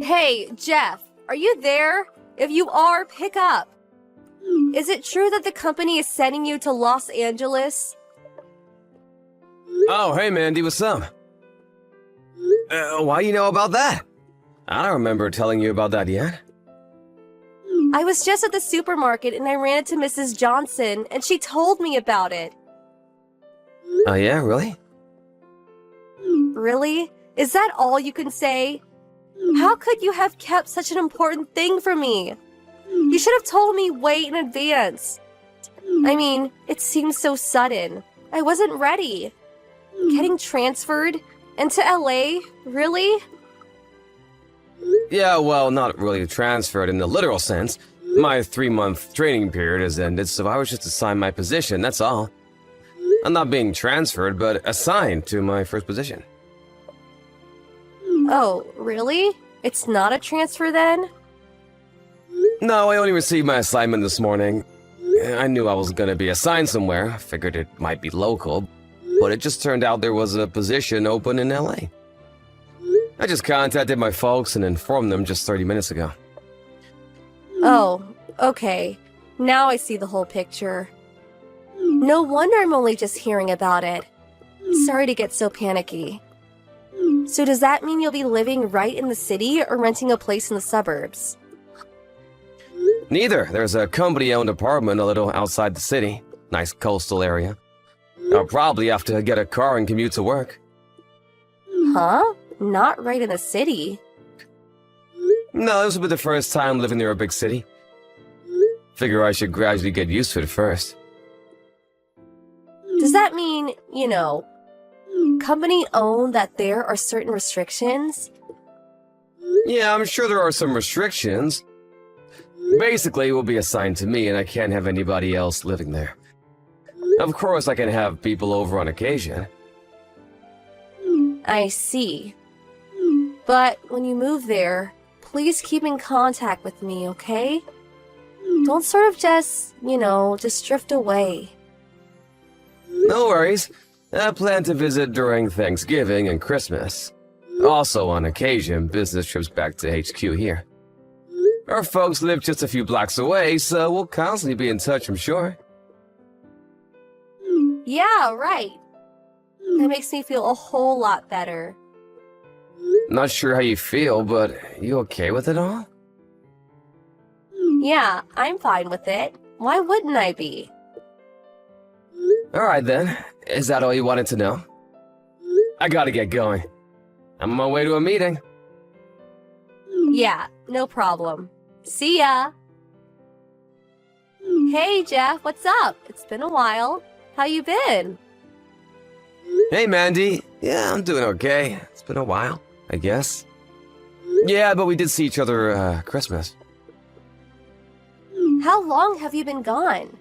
Hey, Jeff, are you there? If you are, pick up. Is it true that the company is sending you to Los Angeles? Oh, hey Mandy, what's up? Why you know about that? I don't remember telling you about that yet. I was just at the supermarket and I ran into Mrs. Johnson and she told me about it. Oh yeah, really? Really? Is that all you can say? How could you have kept such an important thing from me? You should have told me way in advance. I mean, it seems so sudden. I wasn't ready. Getting transferred into LA? Really? Yeah, well, not really transferred in the literal sense. My 3-month training period has ended, so I was just assigned my position, that's all. I'm not being transferred, but assigned to my first position. Oh, really? It's not a transfer then? No, I only received my assignment this morning. I knew I was gonna be assigned somewhere. I figured it might be local, but it just turned out there was a position open in LA. I just contacted my folks and informed them just 30 minutes ago. Oh, okay. Now I see the whole picture. No wonder I'm only just hearing about it. Sorry to get so panicky. So does that mean you'll be living right in the city or renting a place in the suburbs? Neither. There's a company-owned apartment a little outside the city. Nice coastal area. I'll probably have to get a car and commute to work. Huh? Not right in the city. No, this will be the first time living near a big city. Figure I should gradually get used to it first. Does that mean, company owned that there are certain restrictions? Yeah, I'm sure there are some restrictions. Basically, it will be assigned to me and I can't have anybody else living there. Of course, I can have people over on occasion. I see. But when you move there, please keep in contact with me, okay? Don't sort of just drift away. No worries. I plan to visit during Thanksgiving and Christmas. Also, on occasion, business trips back to HQ here. Our folks live just a few blocks away, so we'll constantly be in touch, I'm sure. Yeah, right. That makes me feel a whole lot better. Not sure how you feel, but you okay with it all? Yeah, I'm fine with it. Why wouldn't I be? Alright then. Is that all you wanted to know? I gotta get going. I'm on my way to a meeting. Yeah, no problem. See ya! Hey, Jeff, what's up? It's been a while. How you been? Hey, Mandy. Yeah, I'm doing okay. It's been a while, I guess. Yeah, but we did see each other, Christmas. How long have you been gone?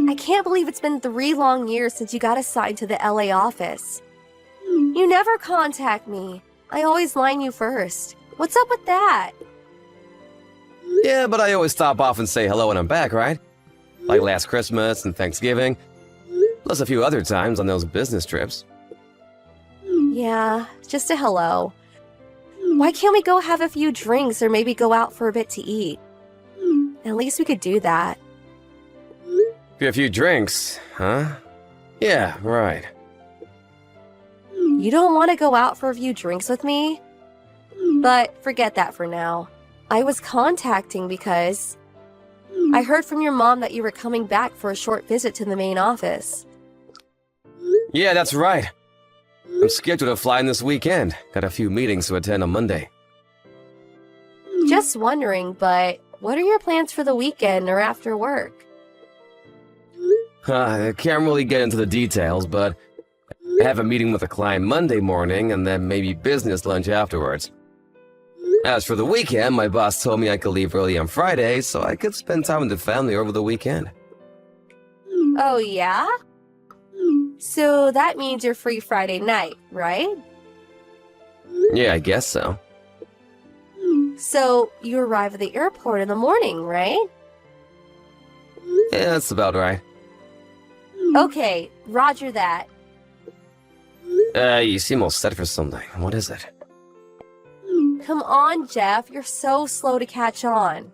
I can't believe it's been 3 long years since you got assigned to the LA office. You never contact me. I always line you first. What's up with that? Yeah, but I always stop off and say hello when I'm back, right? Like last Christmas and Thanksgiving. Plus a few other times on those business trips. Yeah, just a hello. Why can't we go have a few drinks or maybe go out for a bit to eat? At least we could do that. A few drinks, huh? Yeah, right. You don't want to go out for a few drinks with me? But forget that for now. I was contacting because I heard from your mom that you were coming back for a short visit to the main office. Yeah, that's right. I'm scheduled to fly in this weekend. Got a few meetings to attend on Monday. Just wondering, but what are your plans for the weekend or after work? I can't really get into the details, but I have a meeting with a client Monday morning and then maybe business lunch afterwards. As for the weekend, my boss told me I could leave early on Friday so I could spend time with the family over the weekend. Oh, yeah? So that means you're free Friday night, right? Yeah, I guess so. So you arrive at the airport in the morning, right? Yeah, that's about right. Okay, roger that. You seem all set for something. What is it? Come on, Jeff. You're so slow to catch on.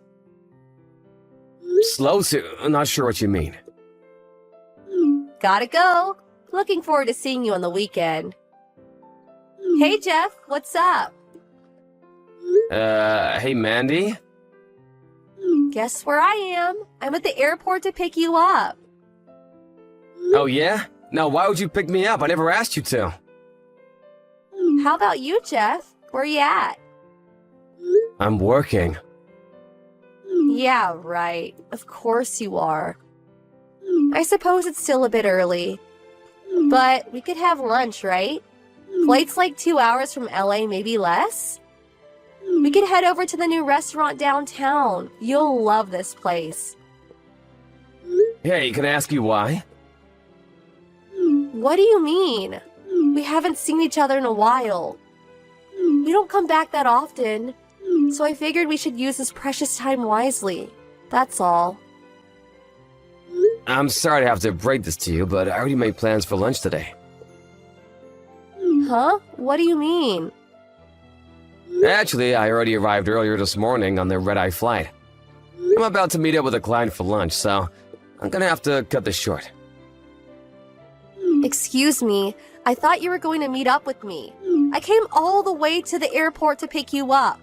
Slow to... I'm not sure what you mean. Gotta go. Looking forward to seeing you on the weekend. Hey, Jeff. What's up? Hey, Mandy? Guess where I am? I'm at the airport to pick you up. Oh, yeah? Now, why would you pick me up? I never asked you to. How about you, Jeff? Where you at? I'm working. Yeah, right. Of course you are. I suppose it's still a bit early. But we could have lunch, right? Flight's like 2 hours from LA, maybe less? We could head over to the new restaurant downtown. You'll love this place. Hey, can I ask you why? What do you mean? We haven't seen each other in a while. We don't come back that often, so I figured we should use this precious time wisely. That's all. I'm sorry to have to break this to you, but I already made plans for lunch today. Huh? What do you mean? Actually, I already arrived earlier this morning on the red-eye flight. I'm about to meet up with a client for lunch, so I'm gonna have to cut this short. Excuse me, I thought you were going to meet up with me. I came all the way to the airport to pick you up.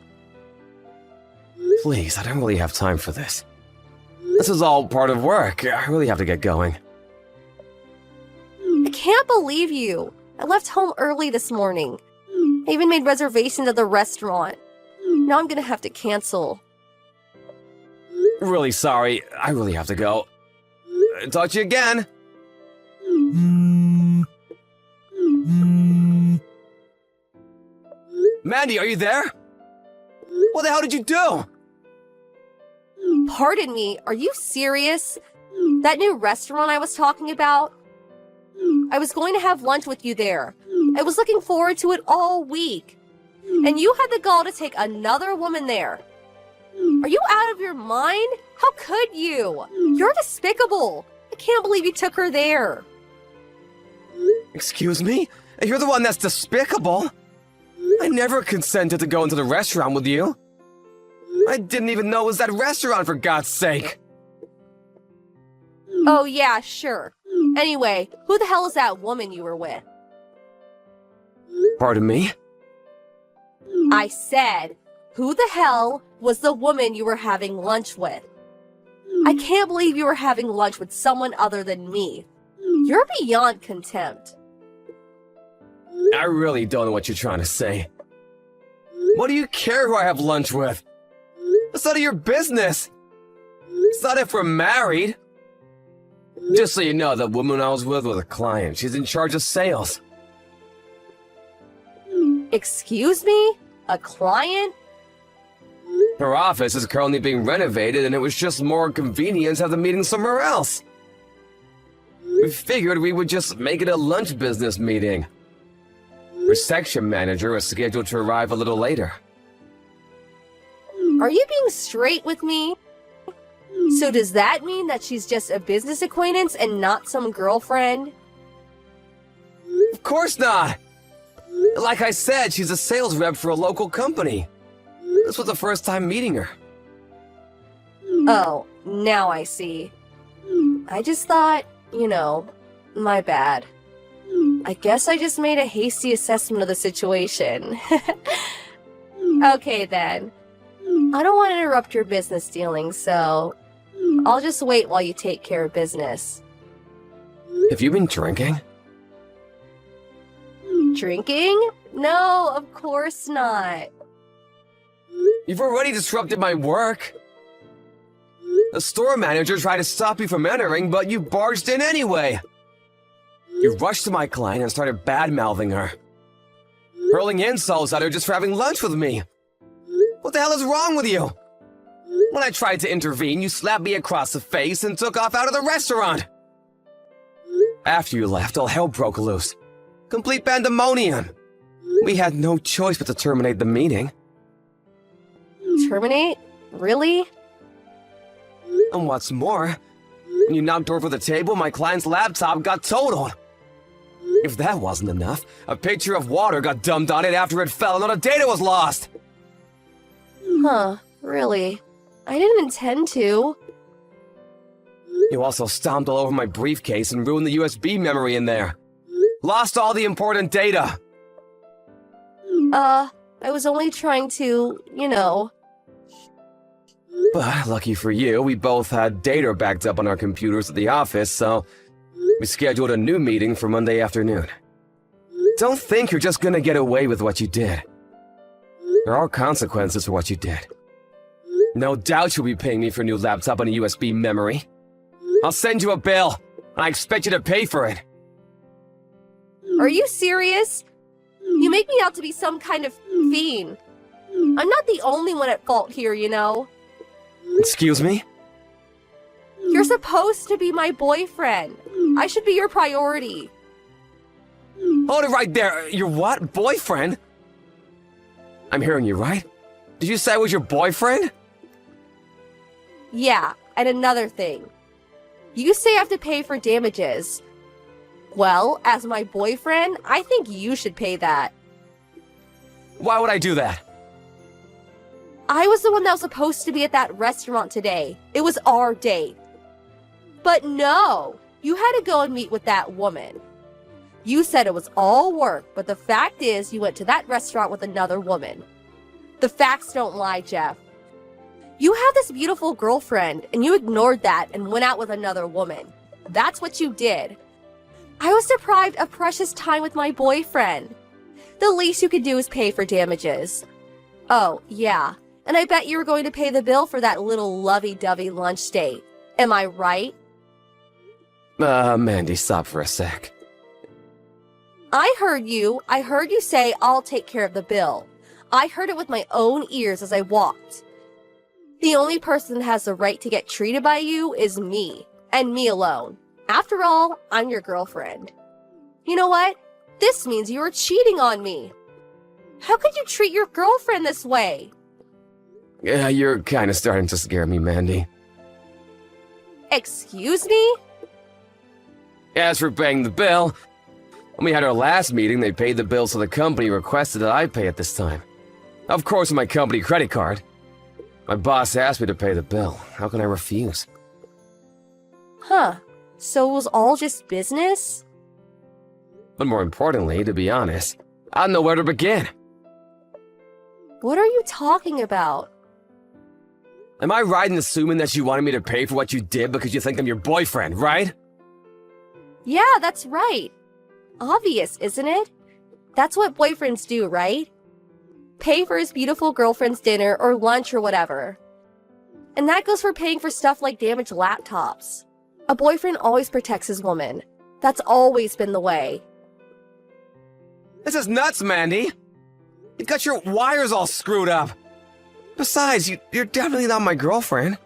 Please, I don't really have time for this. This is all part of work. I really have to get going. I can't believe you. I left home early this morning. I even made reservations at the restaurant. Now I'm gonna have to cancel. Really sorry. I really have to go. Talk to you again. Mandy, are you there? What the hell did you do? Pardon me, are you serious? That new restaurant I was talking about? I was going to have lunch with you there. I was looking forward to it all week. And you had the gall to take another woman there. Are you out of your mind? How could you? You're despicable. I can't believe you took her there. Excuse me? You're the one that's despicable. I never consented to go into the restaurant with you. I didn't even know it was that restaurant, for God's sake. Oh yeah, sure. Anyway, who the hell is that woman you were with? Pardon me? I said, who the hell was the woman you were having lunch with? I can't believe you were having lunch with someone other than me. You're beyond contempt. I really don't know what you're trying to say. What do you care who I have lunch with? It's none of your business. It's not if we're married. Just so you know, the woman I was with was a client. She's in charge of sales. Excuse me? A client? Her office is currently being renovated, and it was just more convenient to have the meeting somewhere else. We figured we would just make it a lunch business meeting. Her section manager is scheduled to arrive a little later. Are you being straight with me? So does that mean that she's just a business acquaintance and not some girlfriend? Of course not! Like I said, she's a sales rep for a local company. This was the first time meeting her. Oh, now I see. I just thought, my bad. I guess I just made a hasty assessment of the situation. Okay then. I don't want to interrupt your business dealings, so I'll just wait while you take care of business. Have you been drinking? Drinking? No, of course not. You've already disrupted my work. The store manager tried to stop you from entering, but you barged in anyway. You rushed to my client and started bad-mouthing her, hurling insults at her just for having lunch with me. What the hell is wrong with you? When I tried to intervene, you slapped me across the face and took off out of the restaurant. After you left, all hell broke loose. Complete pandemonium. We had no choice but to terminate the meeting. Terminate? Really? And what's more, when you knocked over the table, my client's laptop got totaled. If that wasn't enough, a pitcher of water got dumped on it after it fell and all the data was lost. Huh, really? I didn't intend to. You also stomped all over my briefcase and ruined the USB memory in there. Lost all the important data. I was only trying to, you know. But lucky for you, we both had data backed up on our computers at the office, so we scheduled a new meeting for Monday afternoon. Don't think you're just gonna get away with what you did. There are consequences for what you did. No doubt you'll be paying me for a new laptop and a USB memory. I'll send you a bill, and I expect you to pay for it. Are you serious? You make me out to be some kind of fiend. I'm not the only one at fault here, you know. Excuse me? You're supposed to be my boyfriend. I should be your priority. Hold it right there. Your what? Boyfriend? I'm hearing you, right? Did you say I was your boyfriend? Yeah, and another thing. You say I have to pay for damages. Well, as my boyfriend, I think you should pay that. Why would I do that? I was the one that was supposed to be at that restaurant today. It was our date. But no, you had to go and meet with that woman. You said it was all work, but the fact is you went to that restaurant with another woman. The facts don't lie, Jeff. You have this beautiful girlfriend, and you ignored that and went out with another woman. That's what you did. I was deprived of precious time with my boyfriend. The least you could do is pay for damages. Oh, yeah. And I bet you were going to pay the bill for that little lovey-dovey lunch date. Am I right? Mandy, stop for a sec. I heard you. I heard you say, I'll take care of the bill. I heard it with my own ears as I walked. The only person that has the right to get treated by you is me, and me alone. After all, I'm your girlfriend. You know what? This means you were cheating on me. How could you treat your girlfriend this way? Yeah, you're kind of starting to scare me, Mandy. Excuse me? As for paying the bill, when we had our last meeting, they paid the bill so the company requested that I pay it this time. Of course, with my company credit card. My boss asked me to pay the bill. How can I refuse? Huh. So it was all just business? But more importantly, to be honest, I don't know where to begin. What are you talking about? Am I right in assuming that you wanted me to pay for what you did because you think I'm your boyfriend, right? Yeah, that's right. Obvious, isn't it? That's what boyfriends do, right? Pay for his beautiful girlfriend's dinner or lunch or whatever. And that goes for paying for stuff like damaged laptops. A boyfriend always protects his woman. That's always been the way. This is nuts, Mandy! You got your wires all screwed up! Besides, you're definitely not my girlfriend.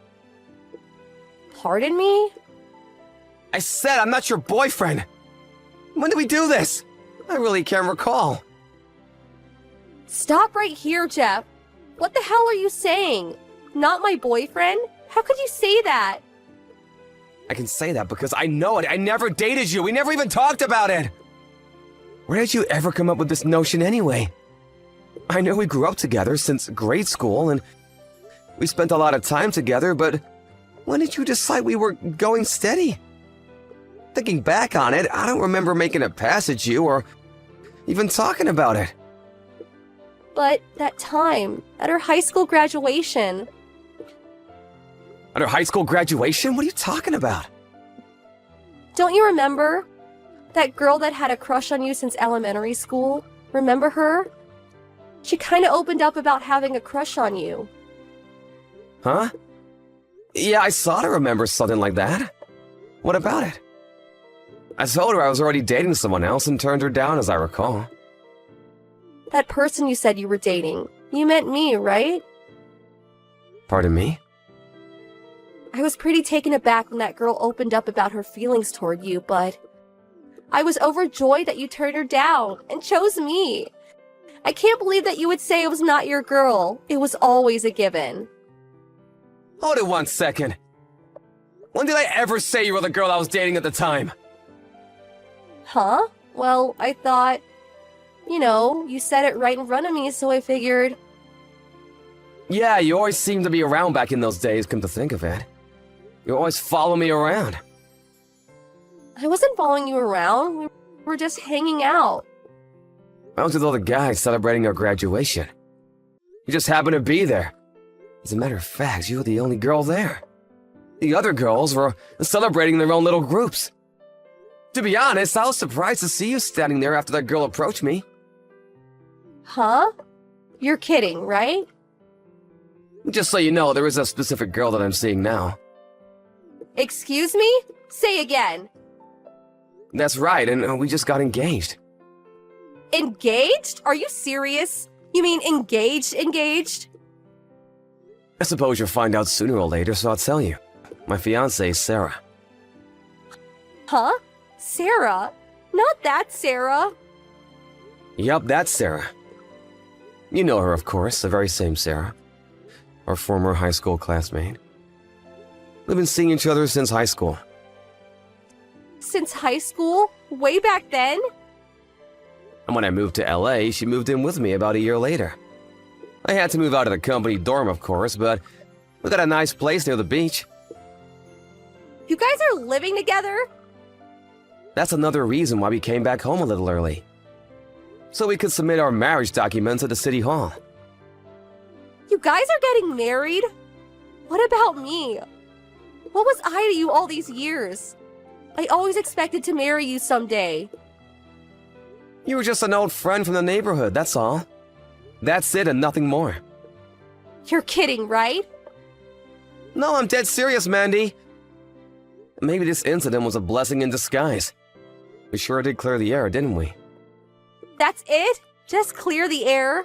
Pardon me? I said I'm not your boyfriend! When did we do this? I really can't recall. Stop right here, Jeff. What the hell are you saying? Not my boyfriend? How could you say that? I can say that because I know it. I never dated you. We never even talked about it. Where did you ever come up with this notion anyway? I know we grew up together since grade school and we spent a lot of time together, but when did you decide we were going steady? Thinking back on it, I don't remember making a pass at you or even talking about it. But that time, at her high school graduation. At her high school graduation? What are you talking about? Don't you remember? That girl that had a crush on you since elementary school? Remember her? She kinda opened up about having a crush on you. Huh? Yeah, I sort of remember something like that. What about it? I told her I was already dating someone else and turned her down, as I recall. That person you said you were dating. You meant me, right? Pardon me? I was pretty taken aback when that girl opened up about her feelings toward you, but I was overjoyed that you turned her down and chose me. I can't believe that you would say it was not your girl. It was always a given. Hold it 1 second. When did I ever say you were the girl I was dating at the time? Huh? Well, I thought, you know, you said it right in front of me, so I figured. Yeah, you always seemed to be around back in those days, come to think of it. You always follow me around. I wasn't following you around. We were just hanging out. I was with all the guys celebrating our graduation. You just happened to be there. As a matter of fact, you were the only girl there. The other girls were celebrating their own little groups. To be honest, I was surprised to see you standing there after that girl approached me. Huh? You're kidding, right? Just so you know, there is a specific girl that I'm seeing now. Excuse me? Say again. That's right, and we just got engaged. Engaged? Are you serious? You mean engaged? I suppose you'll find out sooner or later, so I'll tell you. My fiancée is Sarah. Huh? Sarah? Not that Sarah. Yup, that's Sarah. You know her, of course, the very same Sarah. Our former high school classmate. We've been seeing each other since high school. Since high school? Way back then? And when I moved to LA, she moved in with me about a year later. I had to move out of the company dorm, of course, but we got a nice place near the beach. You guys are living together? That's another reason why we came back home a little early. So we could submit our marriage documents at the city hall. You guys are getting married? What about me? What was I to you all these years? I always expected to marry you someday. You were just an old friend from the neighborhood, that's all. That's it and nothing more. You're kidding, right? No, I'm dead serious, Mandy. Maybe this incident was a blessing in disguise. We sure did clear the air, didn't we? That's it? Just clear the air?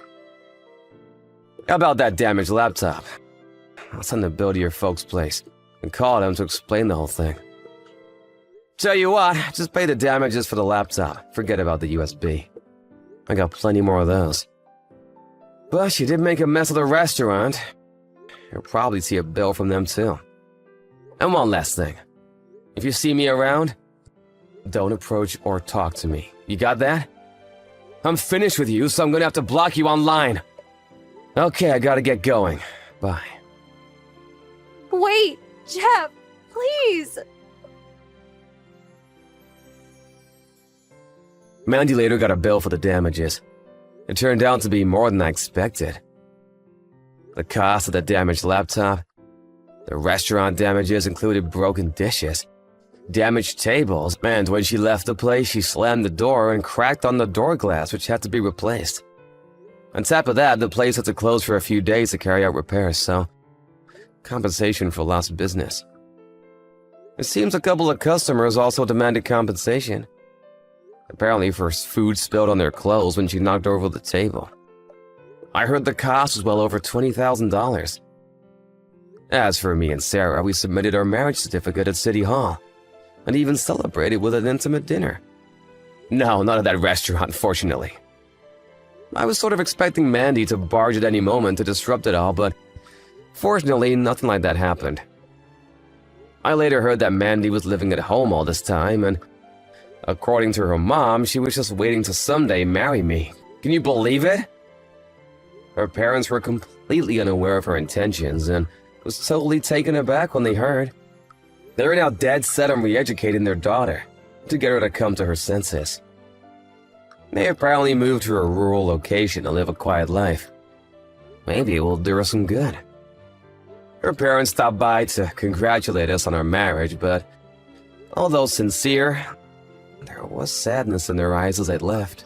How about that damaged laptop? I'll send the bill to your folks' place and call them to explain the whole thing. Tell you what, just pay the damages for the laptop. Forget about the USB. I got plenty more of those. But you did make a mess of the restaurant. You'll probably see a bill from them too. And one last thing. If you see me around, don't approach or talk to me. You got that? I'm finished with you, so I'm gonna have to block you online. Okay, I gotta get going. Bye. Wait, Jeff, please. Mandy later got a bill for the damages. It turned out to be more than I expected. The cost of the damaged laptop, the restaurant damages included broken dishes, damaged tables, and when she left the place, she slammed the door and cracked on the door glass, which had to be replaced. On top of that, the place had to close for a few days to carry out repairs, so compensation for lost business. It seems a couple of customers also demanded compensation. Apparently for food spilled on their clothes when she knocked over the table. I heard the cost was well over $20,000. As for me and Sarah, we submitted our marriage certificate at City Hall and even celebrated with an intimate dinner. No, not at that restaurant, fortunately. I was sort of expecting Mandy to barge at any moment to disrupt it all, but fortunately, nothing like that happened. I later heard that Mandy was living at home all this time, and according to her mom, she was just waiting to someday marry me. Can you believe it? Her parents were completely unaware of her intentions and was totally taken aback when they heard. They were now dead set on re-educating their daughter to get her to come to her senses. They apparently moved to a rural location to live a quiet life. Maybe it will do her some good. Her parents stopped by to congratulate us on our marriage, but although sincere, there was sadness in their eyes as they left.